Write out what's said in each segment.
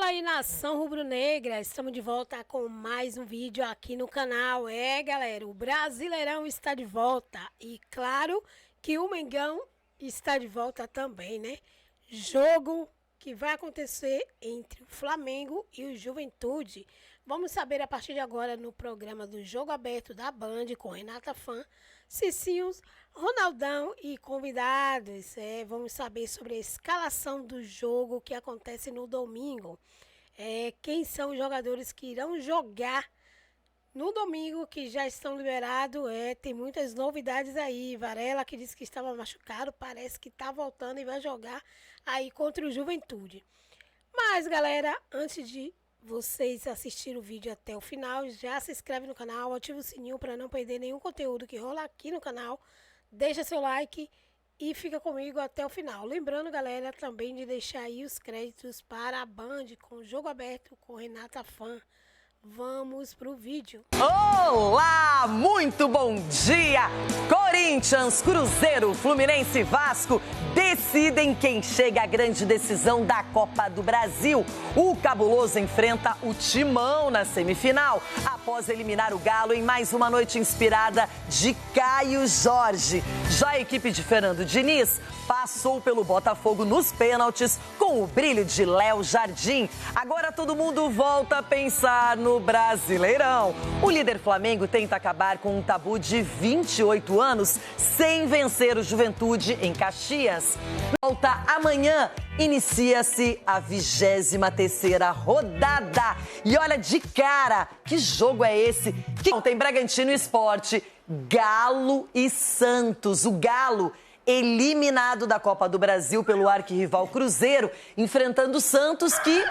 Fala aí, nação rubro-negra, estamos de volta com mais um vídeo aqui no canal. Galera, o Brasileirão está de volta e claro que o Mengão está de volta também, né? Jogo que vai acontecer entre o Flamengo e o Juventude. Vamos saber a partir de agora no programa do Jogo Aberto da Band com Renata Fã, Cicinhos, Ronaldão e convidados. Vamos saber sobre a escalação do jogo que acontece no domingo. Quem são os jogadores que irão jogar no domingo, que já estão liberados. Tem muitas novidades aí. Varela, que disse que estava machucado, parece que está voltando e vai jogar aí contra o Juventude. Mas, galera, antes de vocês assistirem o vídeo até o final, já se inscreve no canal, ativa o sininho para não perder nenhum conteúdo que rola aqui no canal. Deixa seu like e fica comigo até o final. Lembrando, galera, também de deixar aí os créditos para a Band com o Jogo Aberto com Renata Fã. Vamos pro vídeo. Olá, muito bom dia! Corinthians, Cruzeiro, Fluminense e Vasco decidem quem chega à grande decisão da Copa do Brasil. O Cabuloso enfrenta o Timão na semifinal, após eliminar o Galo em mais uma noite inspirada de Caio Jorge. Já a equipe de Fernando Diniz passou pelo Botafogo nos pênaltis com o brilho de Léo Jardim. Agora todo mundo volta a pensar no Brasileirão. O líder Flamengo tenta acabar com um tabu de 28 anos sem vencer o Juventude em Caxias. Volta amanhã, inicia-se a 23ª rodada. E olha de cara, que jogo é esse? Tem Bragantino e Sport, Galo e Santos. O Galo eliminado da Copa do Brasil pelo arquirrival Cruzeiro, enfrentando o Santos, que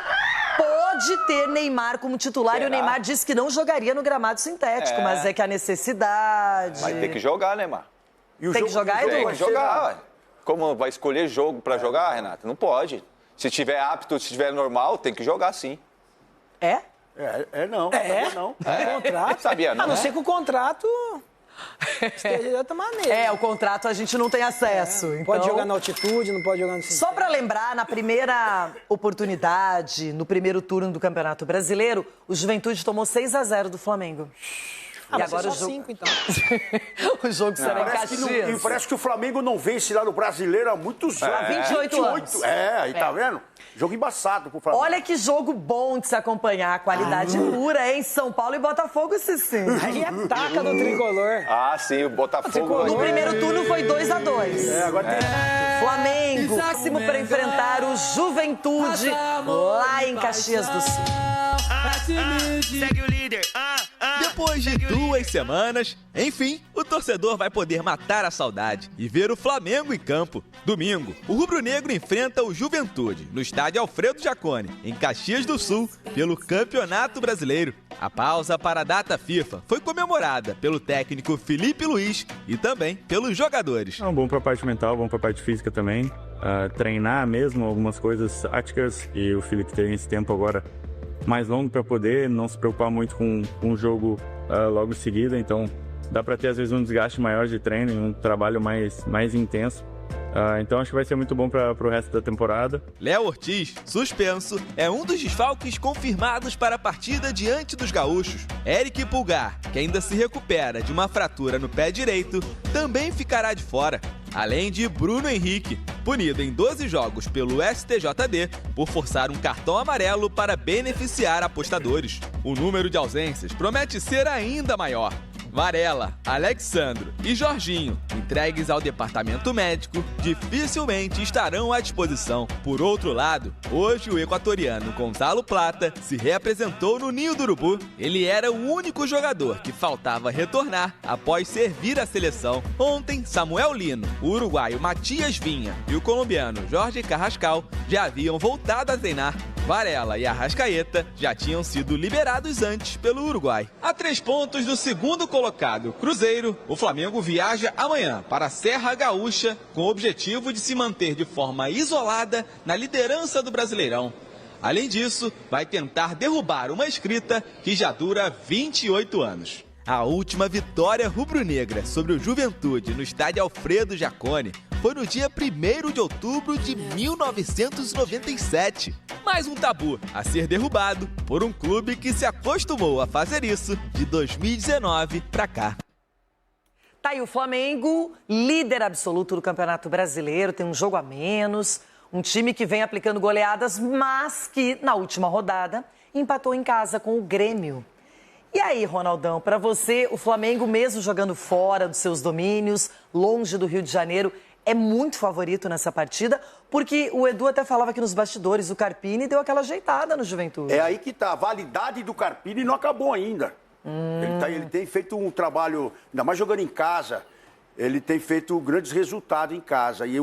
pode ter Neymar como titular. E o Neymar disse que não jogaria no gramado sintético, mas é que a necessidade... Vai ter que jogar, Neymar. Tem que jogar, Edu? Tem que jogar, ué. Como vai escolher jogo pra jogar, Renata? Não pode. Se tiver apto, se tiver normal, tem que jogar sim. É? Não. Contrato? Sabia, não? A não ser que o contrato esteja de outra maneira. O contrato a gente não tem acesso. Então... Pode jogar na altitude, não pode jogar no sintético. Só para lembrar, na primeira oportunidade, no primeiro turno do Campeonato Brasileiro, o Juventude tomou 6-0 do Flamengo. E agora o jogo... 5, então. O jogo será em Caxias. E parece que o Flamengo não vence lá no Brasileiro há muitos anos. Há 28 anos. Aí tá vendo? Jogo embaçado pro Flamengo. Olha que jogo bom de se acompanhar. A qualidade pura, hein? São Paulo e Botafogo, Cici. Aí ataca no tricolor. Ah, sim, o Botafogo... No primeiro turno foi 2-2. Agora tem... Flamengo, máximo para enfrentar o Juventude lá em Caxias do Sul. Segue o líder. Depois de 2 semanas, enfim, o torcedor vai poder matar a saudade e ver o Flamengo em campo. Domingo, o rubro-negro enfrenta o Juventude no estádio Alfredo Jaconi, em Caxias do Sul, pelo Campeonato Brasileiro. A pausa para a data FIFA foi comemorada pelo técnico Felipe Luiz e também pelos jogadores. Bom para a parte mental, bom para a parte física também. Treinar mesmo algumas coisas táticas, e o Felipe tem esse tempo agora mais longo para poder não se preocupar muito com o jogo logo em seguida. Então dá para ter às vezes um desgaste maior de treino e um trabalho mais intenso. Então acho que vai ser muito bom para o resto da temporada. Léo Ortiz, suspenso, é um dos desfalques confirmados para a partida diante dos gaúchos. Eric Pulgar, que ainda se recupera de uma fratura no pé direito, também ficará de fora. Além de Bruno Henrique, punido em 12 jogos pelo STJD por forçar um cartão amarelo para beneficiar apostadores. O número de ausências promete ser ainda maior. Varela, Alexandro e Jorginho, entregues ao departamento médico, dificilmente estarão à disposição. Por outro lado, hoje o equatoriano Gonzalo Plata se reapresentou no Ninho do Urubu. Ele era o único jogador que faltava retornar após servir a seleção. Ontem, Samuel Lino, o uruguaio Matias Vinha e o colombiano Jorge Carrascal já haviam voltado a treinar. Varela e Arrascaeta já tinham sido liberados antes pelo Uruguai. A 3 pontos do segundo colocado, Cruzeiro, o Flamengo viaja amanhã para a Serra Gaúcha com o objetivo de se manter de forma isolada na liderança do Brasileirão. Além disso, vai tentar derrubar uma escrita que já dura 28 anos. A última vitória rubro-negra sobre o Juventude no estádio Alfredo Jaconi foi no dia 1º de outubro de 1997. Mais um tabu a ser derrubado por um clube que se acostumou a fazer isso de 2019 pra cá. Tá aí o Flamengo, líder absoluto do Campeonato Brasileiro, tem um jogo a menos, um time que vem aplicando goleadas, mas que na última rodada empatou em casa com o Grêmio. E aí, Ronaldão, para você, o Flamengo, mesmo jogando fora dos seus domínios, longe do Rio de Janeiro, é muito favorito nessa partida, porque o Edu até falava que nos bastidores o Carpini deu aquela ajeitada no Juventude. É aí que tá, a validade do Carpini não acabou ainda. Ele tem feito um trabalho, ainda mais jogando em casa, ele tem feito grandes resultados em casa. E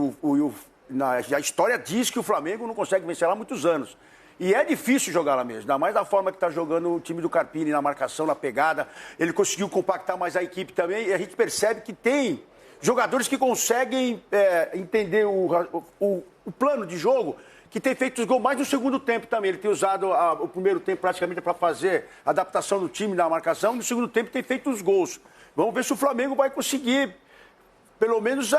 a história diz que o Flamengo não consegue vencer lá há muitos anos. E é difícil jogar lá mesmo, ainda mais da forma que está jogando o time do Carpini, na marcação, na pegada. Ele conseguiu compactar mais a equipe também, e a gente percebe que tem jogadores que conseguem entender o plano de jogo, que tem feito os gols mais no segundo tempo também. Ele tem usado o primeiro tempo praticamente para fazer a adaptação do time na marcação, no segundo tempo tem feito os gols. Vamos ver se o Flamengo vai conseguir, pelo menos,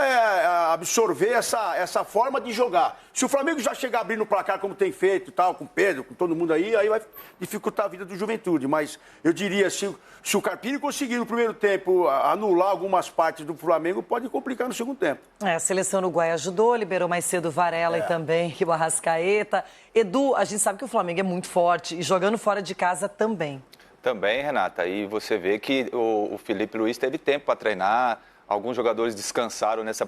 absorver essa forma de jogar. Se o Flamengo já chegar abrindo o placar como tem feito, tal, com o Pedro, com todo mundo aí vai dificultar a vida do Juventude. Mas eu diria, se o Carpini conseguir no primeiro tempo anular algumas partes do Flamengo, pode complicar no segundo tempo. A seleção uruguaia ajudou, liberou mais cedo o Varela e também o Arrascaeta. Edu, a gente sabe que o Flamengo é muito forte e jogando fora de casa também. Também, Renata. E você vê que o Felipe Luiz teve tempo para treinar. Alguns jogadores descansaram nessa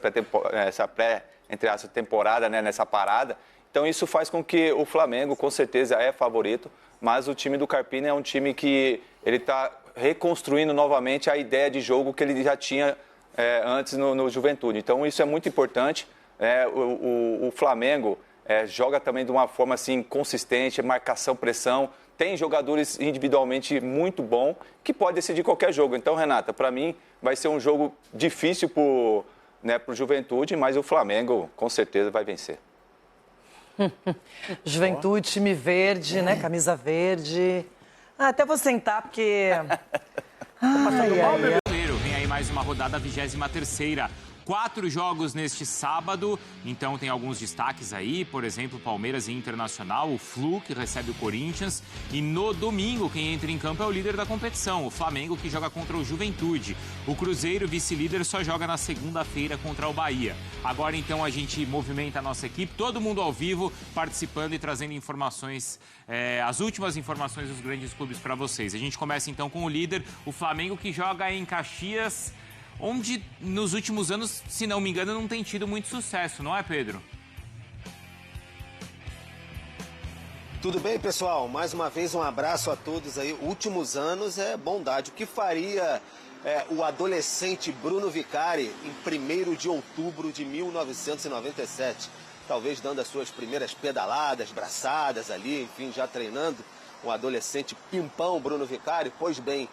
entre aspas, temporada, né, nessa parada. Então isso faz com que o Flamengo, com certeza, é favorito, mas o time do Carpini é um time que ele está reconstruindo novamente a ideia de jogo que ele já tinha antes no Juventude. Então isso é muito importante. O Flamengo joga também de uma forma assim, consistente, marcação, pressão. Tem jogadores individualmente muito bom que pode decidir qualquer jogo. Então, Renata, para mim vai ser um jogo difícil para o Juventude, mas o Flamengo com certeza vai vencer. Juventude, time verde, né? Camisa verde. Até vou sentar, porque... Vem aí mais uma rodada, 23ª. 4 jogos neste sábado, então tem alguns destaques aí, por exemplo, Palmeiras e Internacional, o Flu, que recebe o Corinthians, e no domingo quem entra em campo é o líder da competição, o Flamengo, que joga contra o Juventude. O Cruzeiro, vice-líder, só joga na segunda-feira contra o Bahia. Agora então a gente movimenta a nossa equipe, todo mundo ao vivo, participando e trazendo informações, as últimas informações dos grandes clubes para vocês. A gente começa então com o líder, o Flamengo, que joga em Caxias, onde nos últimos anos, se não me engano, não tem tido muito sucesso, não é, Pedro? Tudo bem, pessoal? Mais uma vez um abraço a todos aí. Últimos anos é bondade. O que faria o adolescente Bruno Vicari em 1º de outubro de 1997? Talvez dando as suas primeiras pedaladas, braçadas ali, enfim, já treinando. Um adolescente pimpão, Bruno Vicari. Pois bem,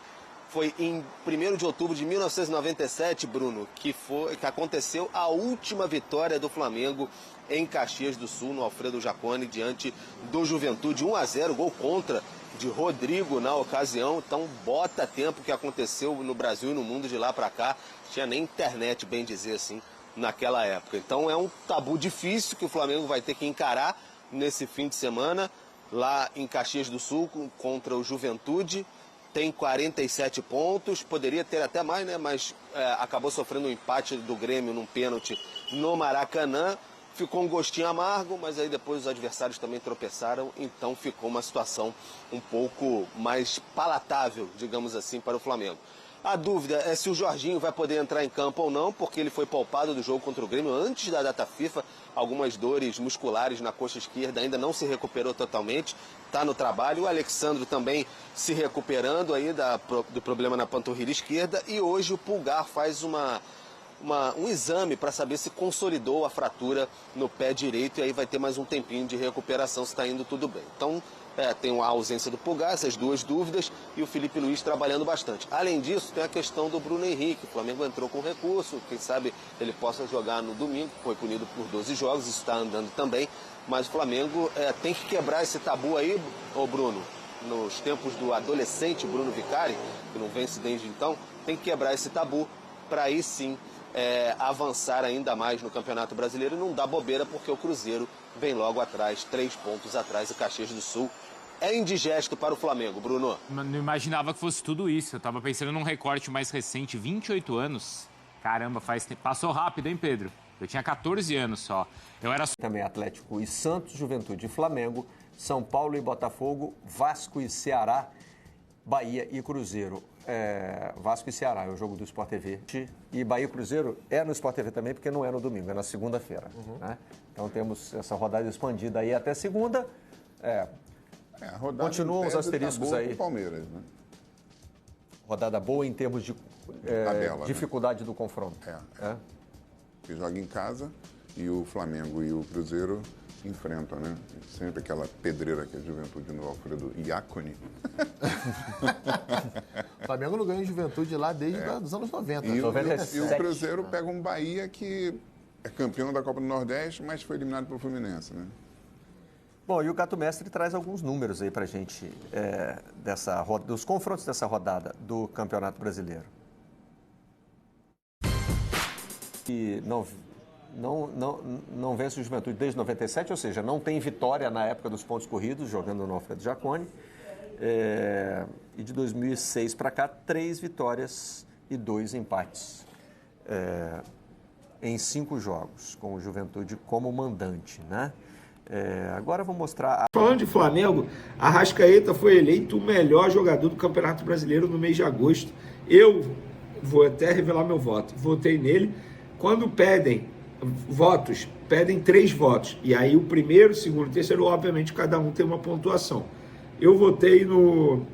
foi em 1º de outubro de 1997, Bruno, que aconteceu a última vitória do Flamengo em Caxias do Sul, no Alfredo Jaconi, diante do Juventude. 1-0, gol contra de Rodrigo na ocasião. Então, bota tempo que aconteceu no Brasil e no mundo de lá para cá. Tinha nem internet, bem dizer assim, naquela época. Então, é um tabu difícil que o Flamengo vai ter que encarar nesse fim de semana, lá em Caxias do Sul, contra o Juventude. Tem 47 pontos, poderia ter até mais, né? Mas acabou sofrendo um empate do Grêmio num pênalti no Maracanã. Ficou um gostinho amargo, mas aí depois os adversários também tropeçaram, então ficou uma situação um pouco mais palatável, digamos assim, para o Flamengo. A dúvida é se o Jorginho vai poder entrar em campo ou não, porque ele foi poupado do jogo contra o Grêmio antes da data FIFA. Algumas dores musculares na coxa esquerda, ainda não se recuperou totalmente, está no trabalho. O Alexandro também se recuperando aí do problema na panturrilha esquerda. E hoje o Pulgar faz um exame para saber se consolidou a fratura no pé direito, e aí vai ter mais um tempinho de recuperação, se está indo tudo bem. Então, tem a ausência do Pulgar, essas duas dúvidas, e o Felipe Luiz trabalhando bastante. Além disso, tem a questão do Bruno Henrique. O Flamengo entrou com recurso, quem sabe ele possa jogar no domingo, foi punido por 12 jogos, isso está andando também, mas o Flamengo tem que quebrar esse tabu aí, ô Bruno, nos tempos do adolescente Bruno Vicari, que não vence desde então, tem que quebrar esse tabu para aí sim avançar ainda mais no Campeonato Brasileiro e não dá bobeira porque o Cruzeiro vem logo atrás, 3 pontos atrás, e Caxias do Sul é indigesto para o Flamengo, Bruno. Não imaginava que fosse tudo isso. Eu tava pensando num recorte mais recente, 28 anos. Caramba, faz tempo. Passou rápido, hein, Pedro? Eu tinha 14 anos só. Eu era... Também Atlético e Santos, Juventude e Flamengo, São Paulo e Botafogo, Vasco e Ceará, Bahia e Cruzeiro. Vasco e Ceará é o jogo do Sport TV. E Bahia e Cruzeiro é no Sport TV também, porque não é no domingo, é na segunda-feira. Né? Então temos essa rodada expandida aí até segunda. A rodada continuam os asteriscos tá aí. Pro Palmeiras, né? Rodada boa em termos de tabela, dificuldade, né? Do confronto. Que joga em casa e o Flamengo e o Cruzeiro enfrentam, né? Sempre aquela pedreira que a Juventude no Alfredo Iaconi. O Flamengo não ganha em Juventude lá desde os anos 90. E o Cruzeiro pega um Bahia que é campeão da Copa do Nordeste, mas foi eliminado pelo Fluminense, né? Bom, e o Gato Mestre traz alguns números aí pra gente dos confrontos dessa rodada do Campeonato Brasileiro. E não vence o Juventude desde 97, ou seja, não tem vitória na época dos pontos corridos, jogando no Alfredo Jaconi. E de 2006 para cá, 3 vitórias e 2 empates em 5 jogos, com o Juventude como mandante, né? Agora eu vou mostrar... Falando de Flamengo, Arrascaeta foi eleito o melhor jogador do Campeonato Brasileiro no mês de agosto. Eu vou até revelar meu voto. Votei nele. Quando pedem votos, pedem 3 votos. E aí o primeiro, segundo e terceiro, obviamente, cada um tem uma pontuação. Eu votei no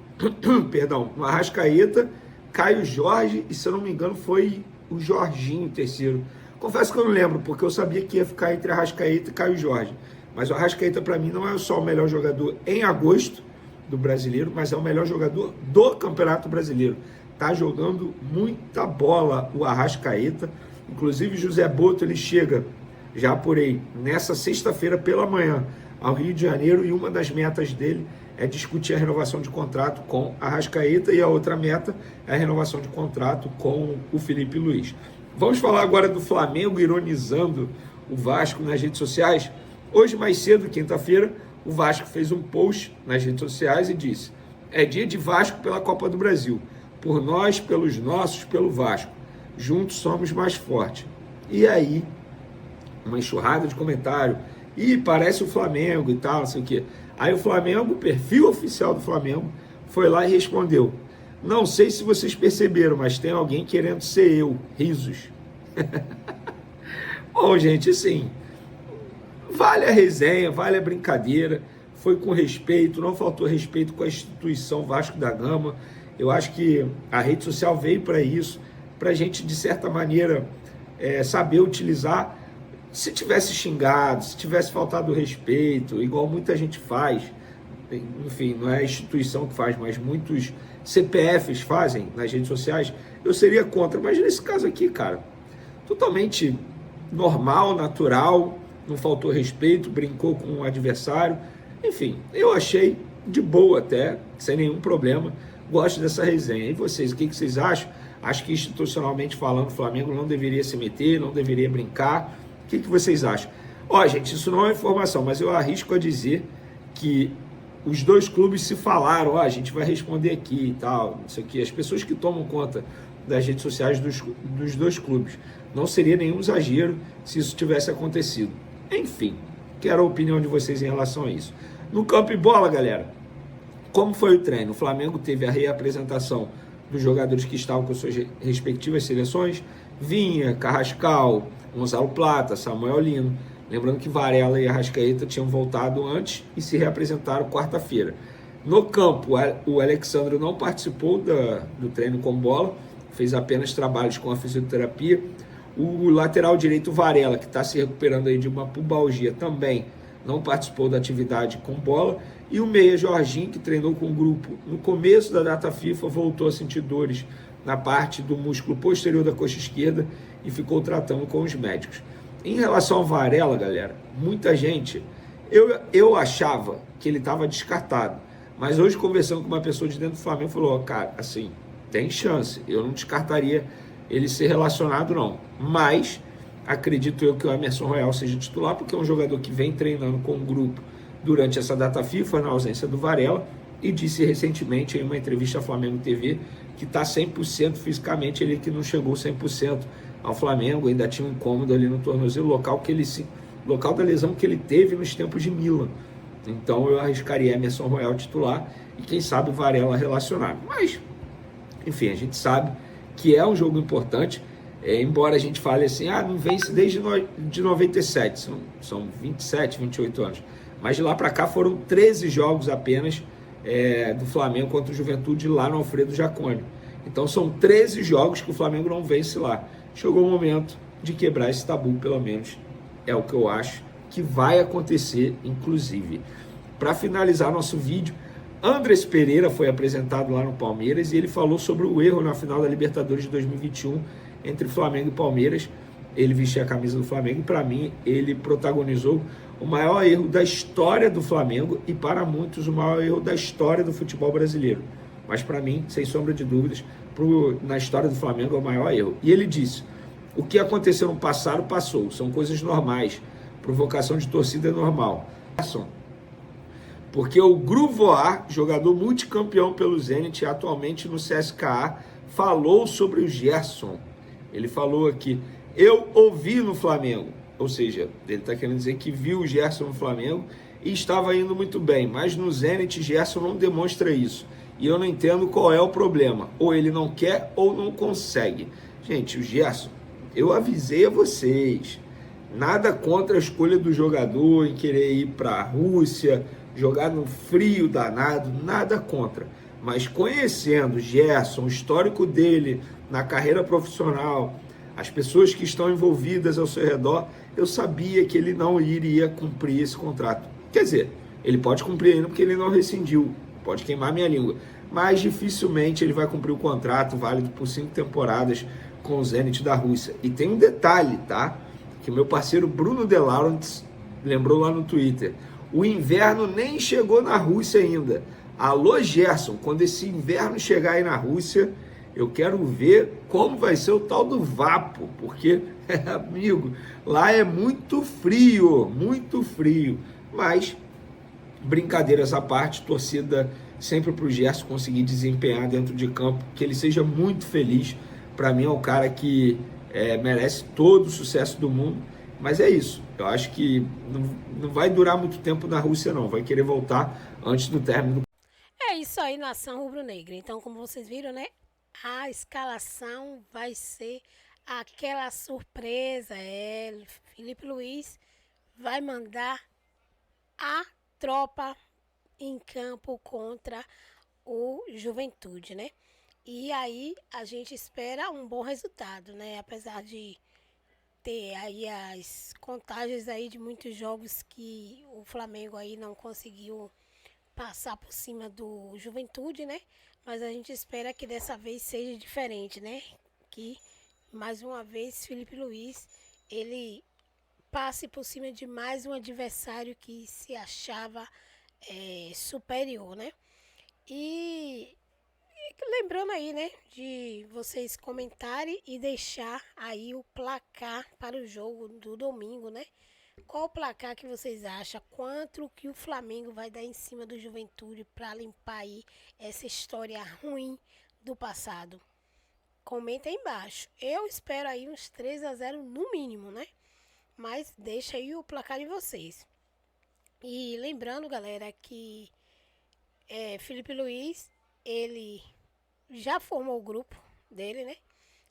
Arrascaeta, Caio Jorge e, se eu não me engano, foi o Jorginho o terceiro. Confesso que eu não lembro, porque eu sabia que ia ficar entre Arrascaeta e Caio Jorge. Mas o Arrascaeta, para mim, não é só o melhor jogador em agosto do Brasileiro, mas é o melhor jogador do Campeonato Brasileiro. Tá jogando muita bola o Arrascaeta. Inclusive, José Boto, ele chega, já apurei, nessa sexta-feira pela manhã ao Rio de Janeiro, e uma das metas dele é discutir a renovação de contrato com a Arrascaeta, e a outra meta é a renovação de contrato com o Felipe Luiz. Vamos falar agora do Flamengo ironizando o Vasco nas redes sociais. Hoje, mais cedo, quinta-feira, o Vasco fez um post nas redes sociais e disse: é dia de Vasco pela Copa do Brasil. Por nós, pelos nossos, pelo Vasco. Juntos somos mais fortes. E aí, uma enxurrada de comentário. Ih, parece o Flamengo e tal, não sei o quê. Aí o Flamengo, o perfil oficial do Flamengo, foi lá e respondeu: não sei se vocês perceberam, mas tem alguém querendo ser eu. Risos. Bom, gente, assim, vale a resenha, vale a brincadeira. Foi com respeito, não faltou respeito com a instituição Vasco da Gama. Eu acho que a rede social veio para isso, para a gente, de certa maneira, saber utilizar. Se tivesse xingado, se tivesse faltado respeito, igual muita gente faz, enfim, não é a instituição que faz, mas muitos CPFs fazem nas redes sociais, eu seria contra. Mas nesse caso aqui, cara, totalmente normal, natural, não faltou respeito, brincou com o adversário. Enfim, eu achei de boa até, sem nenhum problema. Gosto dessa resenha. E vocês, o que vocês acham? Acho que, institucionalmente falando, o Flamengo não deveria se meter, não deveria brincar. O que vocês acham? Ó, gente, isso não é informação, mas eu arrisco a dizer que os dois clubes se falaram: a gente vai responder aqui e tal, não sei o quê. As pessoas que tomam conta das redes sociais dos dois clubes. Não seria nenhum exagero se isso tivesse acontecido. Enfim, quero a opinião de vocês em relação a isso. No campo e bola, galera, como foi o treino? O Flamengo teve a reapresentação dos jogadores que estavam com suas respectivas seleções: Vinha, Carrascal, Gonzalo Plata, Samuel Lino. Lembrando que Varela e Arrascaeta tinham voltado antes e se reapresentaram quarta-feira. No campo, o Alexandre não participou do treino com bola, fez apenas trabalhos com a fisioterapia. O lateral direito Varela, que está se recuperando aí de uma pubalgia, também não participou da atividade com bola. E o meia Jorginho, que treinou com o grupo no começo da data FIFA, voltou a sentir dores na parte do músculo posterior da coxa esquerda e ficou tratando com os médicos. Em relação ao Varela, galera, muita gente, eu achava que ele estava descartado, mas hoje, conversando com uma pessoa de dentro do Flamengo, falou: cara, assim, tem chance, eu não descartaria ele ser relacionado, não. Mas acredito eu que o Emerson Royal seja titular, porque é um jogador que vem treinando com o grupo durante essa data FIFA, na ausência do Varela, e disse recentemente em uma entrevista à Flamengo TV que está 100% fisicamente, ele que não chegou 100% ao Flamengo, ainda tinha um incômodo ali no tornozelo, local da lesão que ele teve nos tempos de Milan. Então eu arriscaria Emerson Royal titular e quem sabe Varela relacionado. Mas, enfim, a gente sabe que é um jogo importante, embora a gente fale assim, não vence desde de 97, são 27, 28 anos. Mas de lá para cá foram 13 jogos apenas do Flamengo contra o Juventude lá no Alfredo Jaconi. Então são 13 jogos que o Flamengo não vence lá. Chegou o momento de quebrar esse tabu, pelo menos é o que eu acho que vai acontecer, inclusive. Para finalizar nosso vídeo, Andrés Pereira foi apresentado lá no Palmeiras e ele falou sobre o erro na final da Libertadores de 2021 entre Flamengo e Palmeiras. Ele vestia a camisa do Flamengo e, para mim, ele protagonizou o maior erro da história do Flamengo e, para muitos, o maior erro da história do futebol brasileiro. Mas, para mim, sem sombra de dúvidas, na história do Flamengo é o maior erro. E ele disse, o que aconteceu no passado, passou. São coisas normais. Provocação de torcida é normal. Porque o Gruvoar, jogador multicampeão pelo Zenit, atualmente no CSKA, falou sobre o Gerson. Ele falou aqui, eu ouvi no Flamengo. Ou seja, ele está querendo dizer que viu o Gerson no Flamengo e estava indo muito bem. Mas no Zenit, Gerson não demonstra isso. E eu não entendo qual é o problema. Ou ele não quer ou não consegue. Gente, o Gerson, eu avisei a vocês. Nada contra a escolha do jogador em querer ir para a Rússia, jogar no frio danado, nada contra. Mas conhecendo o Gerson, o histórico dele na carreira profissional, as pessoas que estão envolvidas ao seu redor, eu sabia que ele não iria cumprir esse contrato. Quer dizer, ele pode cumprir ainda porque ele não rescindiu, pode queimar minha língua, mas dificilmente ele vai cumprir o contrato válido por 5 temporadas com o Zenit da Rússia. E tem um detalhe, tá? Que o meu parceiro Bruno De Laurentiis lembrou lá no Twitter. O inverno nem chegou na Rússia ainda. Alô, Gerson, quando esse inverno chegar aí na Rússia, eu quero ver como vai ser o tal do Vapo, porque, amigo, lá é muito frio, mas, brincadeiras à parte, torcida sempre pro Gerson conseguir desempenhar dentro de campo, que ele seja muito feliz. Para mim é um cara que merece todo o sucesso do mundo, mas é isso. Eu acho que não vai durar muito tempo na Rússia, não. Vai querer voltar antes do término. É isso aí, nação rubro-negra. Então, como vocês viram, né? A escalação vai ser aquela surpresa. Felipe Luiz vai mandar a tropa em campo contra o Juventude, né? E aí a gente espera um bom resultado, né? Apesar de ter aí as contagens aí de muitos jogos que o Flamengo aí não conseguiu passar por cima do Juventude, né? Mas a gente espera que dessa vez seja diferente, né? Que, mais uma vez, Felipe Luiz, ele passe por cima de mais um adversário que se achava superior, né? E lembrando aí, né, de vocês comentarem e deixar aí o placar para o jogo do domingo, né? Qual o placar que vocês acham? Quanto que o Flamengo vai dar em cima do Juventude para limpar aí essa história ruim do passado? Comenta aí embaixo. Eu espero aí uns 3-0 no mínimo, né? Mas deixa aí o placar de vocês. E lembrando, galera, que Felipe Luiz, ele já formou o grupo dele, né?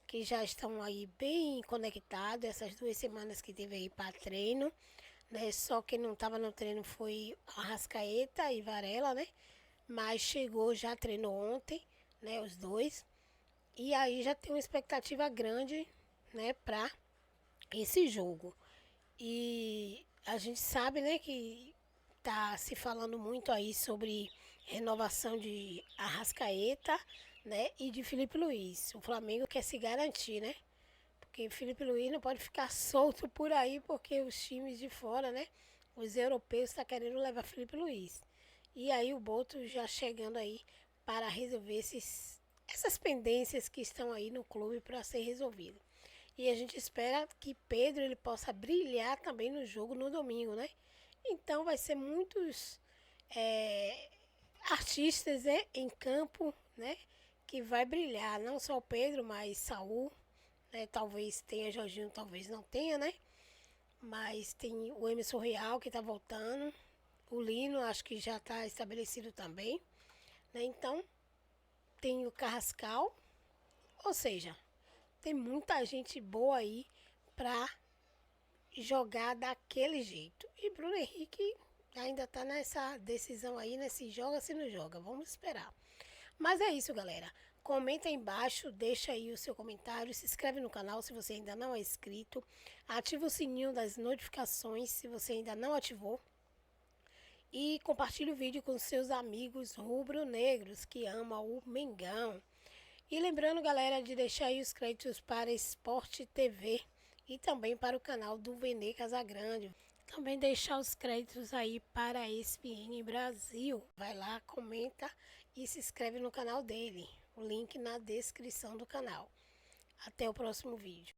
Que já estão aí bem conectados essas 2 semanas que teve aí para treino, né? Só quem não estava no treino foi Arrascaeta e Varela, né? Mas chegou, já treinou ontem, né? Os dois. E aí já tem uma expectativa grande, né? Para esse jogo. E a gente sabe, né? Que tá se falando muito aí sobre renovação de Arrascaeta, né, e de Felipe Luiz. O Flamengo quer se garantir, né? Porque Felipe Luiz não pode ficar solto por aí, porque os times de fora, né, os europeus estão querendo levar Felipe Luiz. E aí o Boto já chegando aí para resolver esses essas pendências que estão aí no clube para ser resolvido. E a gente espera que Pedro ele possa brilhar também no jogo no domingo, né? Então vai ser muitos artistas em campo, né? Que vai brilhar, não só o Pedro, mas Saul, né? Talvez tenha Jorginho, talvez não tenha, né? Mas tem o Emerson Real que tá voltando. O Lino acho que já está estabelecido também, né? Então tem o Carrascal, ou seja, tem muita gente boa aí para jogar daquele jeito. E Bruno Henrique ainda tá nessa decisão aí, nesse joga se não joga. Vamos esperar. Mas é isso, galera. Comenta aí embaixo, deixa aí o seu comentário, se inscreve no canal se você ainda não é inscrito, ativa o sininho das notificações se você ainda não ativou. E compartilhe o vídeo com seus amigos rubro-negros que amam o Mengão. E lembrando, galera, de deixar aí os créditos para Sport TV e também para o canal do Vene Casagrande. Também deixar os créditos aí para a ESPN Brasil. Vai lá, comenta e se inscreve no canal dele. O link na descrição do canal. Até o próximo vídeo.